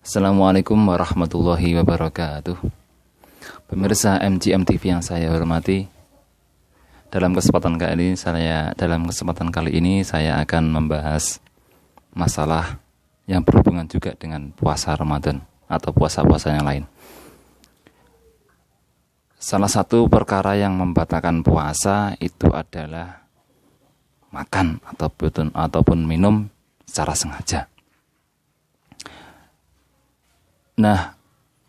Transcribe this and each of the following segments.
Assalamualaikum warahmatullahi wabarakatuh. Pemirsa MGM TV yang saya hormati, dalam kesempatan kali ini saya akan membahas masalah yang berhubungan juga dengan puasa Ramadan atau puasa-puasa yang lain. Salah satu perkara yang membatalkan puasa itu adalah makan ataupun minum secara sengaja. Nah,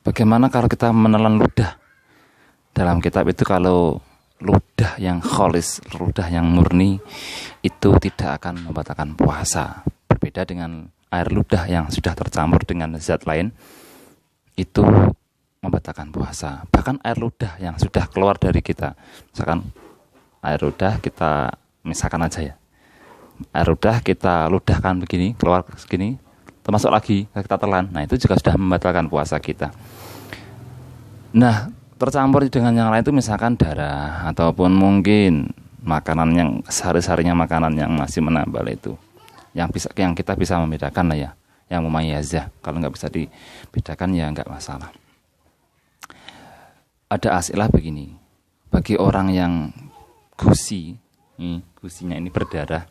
bagaimana kalau kita menelan ludah? Dalam kitab itu kalau ludah yang kholis, ludah yang murni, itu tidak akan membatalkan puasa. Berbeda dengan air ludah yang sudah tercampur dengan zat lain, itu membatalkan puasa. Bahkan air ludah yang sudah keluar dari kita, misalkan air ludah kita, misalkan aja ya, air ludah kita ludahkan begini, keluar segini, termasuk lagi kita telan, nah itu juga sudah membatalkan puasa kita. Nah, tercampur dengan yang lain itu misalkan darah ataupun mungkin makanan yang sehari-harinya makanan yang masih menambal itu, yang kita bisa membedakan lah ya, yang mumayyazah. Kalau nggak bisa dibedakan ya nggak masalah. Ada asilah begini, bagi orang yang gusinya ini berdarah,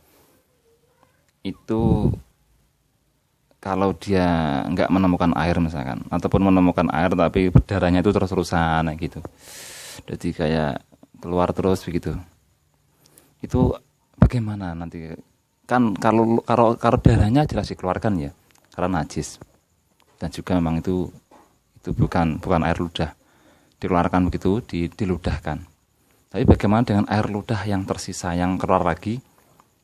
itu kalau dia nggak menemukan air misalkan, ataupun menemukan air tapi berdarahnya itu terus-terusan gitu, jadi kayak keluar terus begitu, itu bagaimana nanti? Kan kalau darahnya jelas dikeluarkan ya, karena najis, dan juga memang itu bukan air ludah, dikeluarkan begitu, diludahkan. Tapi bagaimana dengan air ludah yang tersisa, yang keluar lagi,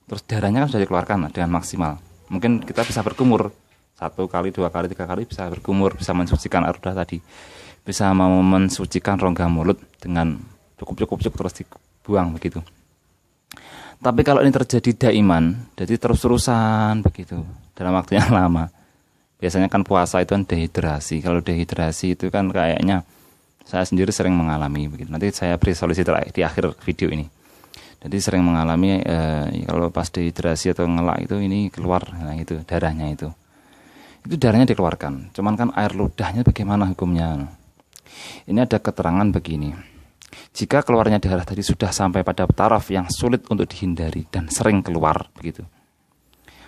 terus darahnya kan sudah dikeluarkan dengan maksimal. Mungkin kita bisa berkumur 1 kali, 2 kali, 3 kali, bisa berkumur, bisa mensucikan air ludah tadi, bisa mensucikan rongga mulut dengan cukup terus dibuang begitu. Tapi kalau ini terjadi daiman, jadi terus-terusan begitu dalam waktu yang lama, biasanya kan puasa itu kan dehidrasi. Kalau dehidrasi itu kan kayaknya saya sendiri sering mengalami begitu. Nanti saya beri solusi di akhir video ini. Jadi sering mengalami kalau pas dehidrasi atau ngelak itu ini keluar, nah itu darahnya itu darahnya dikeluarkan. Cuman kan air ludahnya bagaimana hukumnya? Ini ada keterangan begini. Jika keluarnya darah tadi sudah sampai pada taraf yang sulit untuk dihindari dan sering keluar begitu,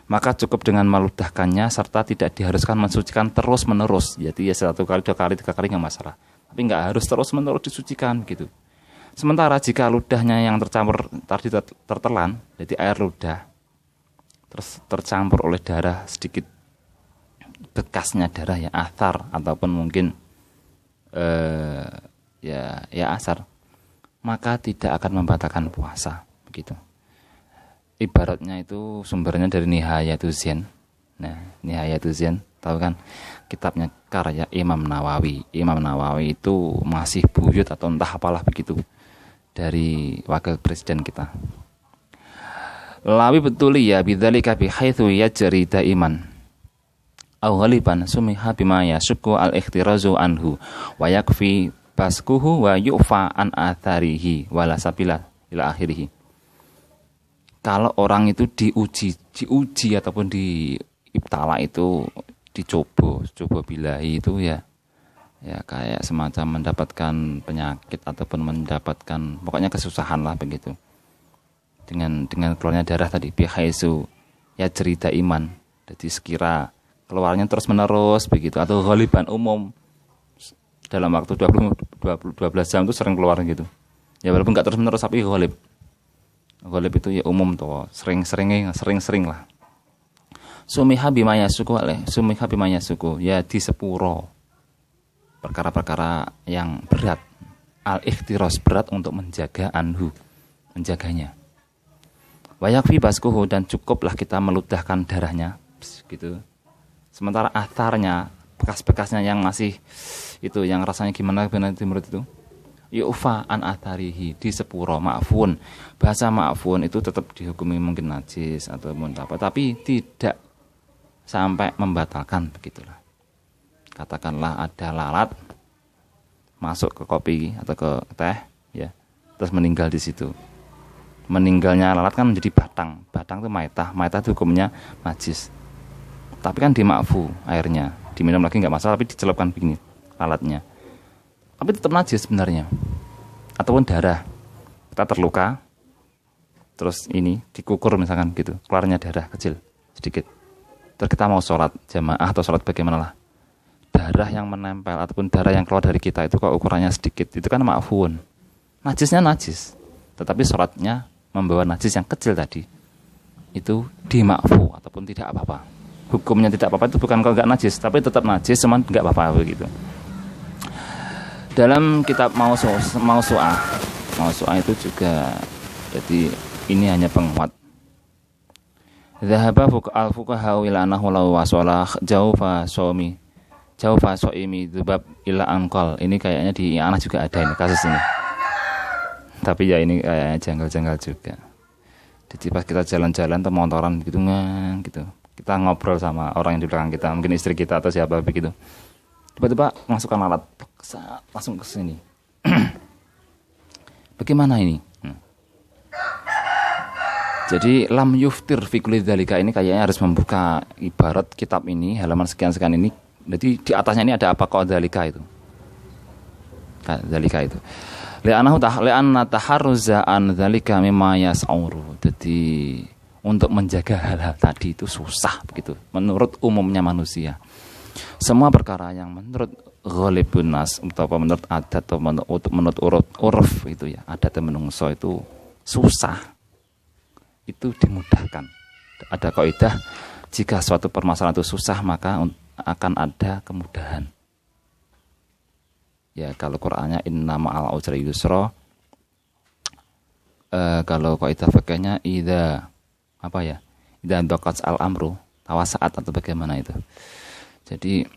maka cukup dengan meludahkannya serta tidak diharuskan mensucikan terus menerus. Jadi ya 1 kali, 2 kali, 3 kali nggak masalah. Tapi nggak harus terus menerus disucikan begitu. Sementara jika ludahnya yang tercampur tadi tertelan, jadi air ludah terus tercampur oleh darah sedikit, bekasnya darah ya, athar ataupun mungkin ya asar, maka tidak akan membatalkan puasa begitu. Ibaratnya itu sumbernya dari Nihayatul Zen. Nah, Nihayatul Zen tahu kan, kitabnya karya Imam Nawawi. Imam Nawawi itu masih buyut atau entah apalah begitu, dari wakil presiden kita. Lawi betul ya bidzalika bi haitsu yajri daiman aw ghaliban sumiha bima yasukku al-ikhtirazu anhu wa yakfi baskuhu wa yu'fa an atharihi wala sabila ila akhirih. Kalau orang itu diuji ataupun diibtala, itu dicoba bilahi itu ya kayak semacam mendapatkan penyakit ataupun mendapatkan pokoknya kesusahan lah begitu. Dengan keluarnya darah tadi bihaisu ya cerita iman. Jadi sekira keluarnya terus menerus begitu, atau ghaliban umum dalam waktu 12 jam itu sering keluar gitu. Ya walaupun enggak terus menerus tapi ghalib itu ya umum tuh, sering lah. Sumiha bima yasuku ya di sepuro perkara-perkara yang berat, al-ikhtiras berat untuk menjaganya. Wayakfi baskuhu, dan cukuplah kita meludahkan darahnya gitu. Sementara atharnya, bekas-bekasnya yang masih itu, yang rasanya gimana di mulut itu, yu'fa an atharihi, di sepuro, ma'fun. Bahasa ma'fun itu tetap dihukumi mungkin najis atau apa, tapi tidak sampai membatalkan begitulah. Katakanlah ada lalat masuk ke kopi atau ke teh ya, terus meninggal di situ. Meninggalnya lalat kan menjadi batang itu maitah itu hukumnya najis. Tapi kan dimakfu airnya, diminum lagi nggak masalah, tapi dicelupkan begini alatnya. Tapi tetap najis sebenarnya. Ataupun darah, kita terluka, terus ini dikukur misalkan gitu, keluarnya darah kecil sedikit. Terus kita mau sholat jamaah atau sholat bagaimana lah, darah yang menempel ataupun darah yang keluar dari kita itu kok ukurannya sedikit, itu kan ma'fun. Najisnya najis, tetapi sholatnya membawa najis yang kecil tadi, itu dima'fu ataupun tidak apa-apa. Hukumnya tidak apa-apa itu bukan kalau nggak najis, tapi tetap najis, cuman nggak apa-apa begitu. Dalam kitab Mausu'ah itu juga, jadi ini hanya penguat. Dhahaba al-fuqaha ila annahu law wasala jaufa soimi dzubab ila anqal. Ini kayaknya di Anas juga ada ini kasus ini. Tapi ya ini kayaknya janggal-janggal juga. Jadi pas kita jalan-jalan temontoran gitu gitu. Kita ngobrol sama orang yang di belakang kita, mungkin istri kita atau siapa begitu. Tiba-tiba masukkan alat langsung ke sini. Bagaimana ini? Jadi lam yuftir fi kulli dzalika ini kayaknya harus membuka ibarat kitab ini halaman sekian-sekian ini. Jadi di atasnya ini ada apa kok dzalika itu. Dzalika itu. Li'anna taharruza an dzalika mimma yas'uru. Jadi untuk menjaga hal-hal tadi itu susah begitu menurut umumnya manusia. Semua perkara yang menurut ghalibun nas atau menurut adat atau menurut uruf itu ya, adat dan menungso itu susah. Itu dimudahkan. Ada kaidah, jika suatu permasalahan itu susah maka akan ada kemudahan. Ya kalau Qur'annya inna ma'al usri yusra. Kalau kaidah fikihnya idza apa ya? Idza daqat al-amru tawasaat atau bagaimana itu. Jadi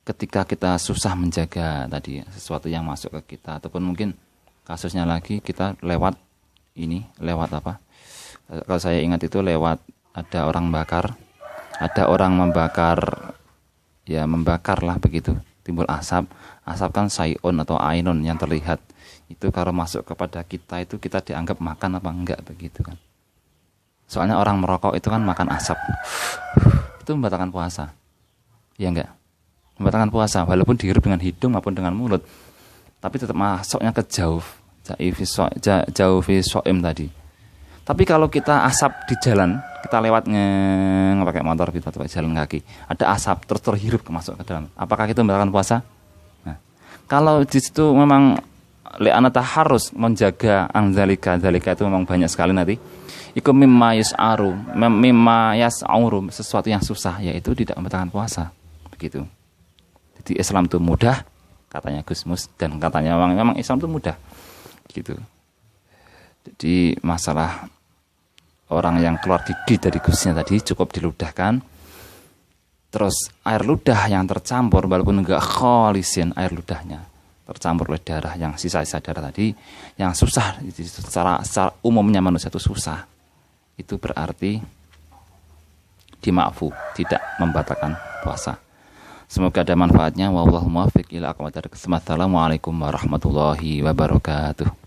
ketika kita susah menjaga tadi sesuatu yang masuk ke kita, ataupun mungkin kasusnya lagi kita lewat apa? Kalau saya ingat itu lewat ada orang membakar, ya membakar lah begitu, timbul asap kan sayun atau ainun yang terlihat. Itu kalau masuk kepada kita itu kita dianggap makan apa enggak begitu kan. Soalnya orang merokok itu kan makan asap. Itu membatalkan puasa. Ya enggak? Membatalkan puasa walaupun dihirup dengan hidung maupun dengan mulut. Tapi tetap masuknya ke jauh fi so'im tadi. Tapi kalau kita asap di jalan, kita lewat pakai motor gitu atau jalan kaki, ada asap terus terhirup masuk ke dalam. Apakah itu membatalkan puasa? Nah, kalau di situ memang li'ana taharrus menjaga zalika itu memang banyak sekali nanti. Iku mimma yas'auru sesuatu yang susah, yaitu tidak membatalkan puasa. Begitu. Jadi Islam itu mudah, katanya Gusmus, dan katanya memang Islam itu mudah. Gitu. Jadi masalah orang yang keluar gigi dari gusnya tadi cukup diludahkan. Terus air ludah yang tercampur walaupun enggak kholisin, air ludahnya tercampur oleh darah yang sisa-sisa darah tadi yang susah secara umumnya manusia itu susah. Itu berarti dima'fu, tidak membatalkan puasa. Semoga ada manfaatnya. Wallahu muwaffiq ila aqwamit thoriq. Assalamualaikum warahmatullahi wabarakatuh.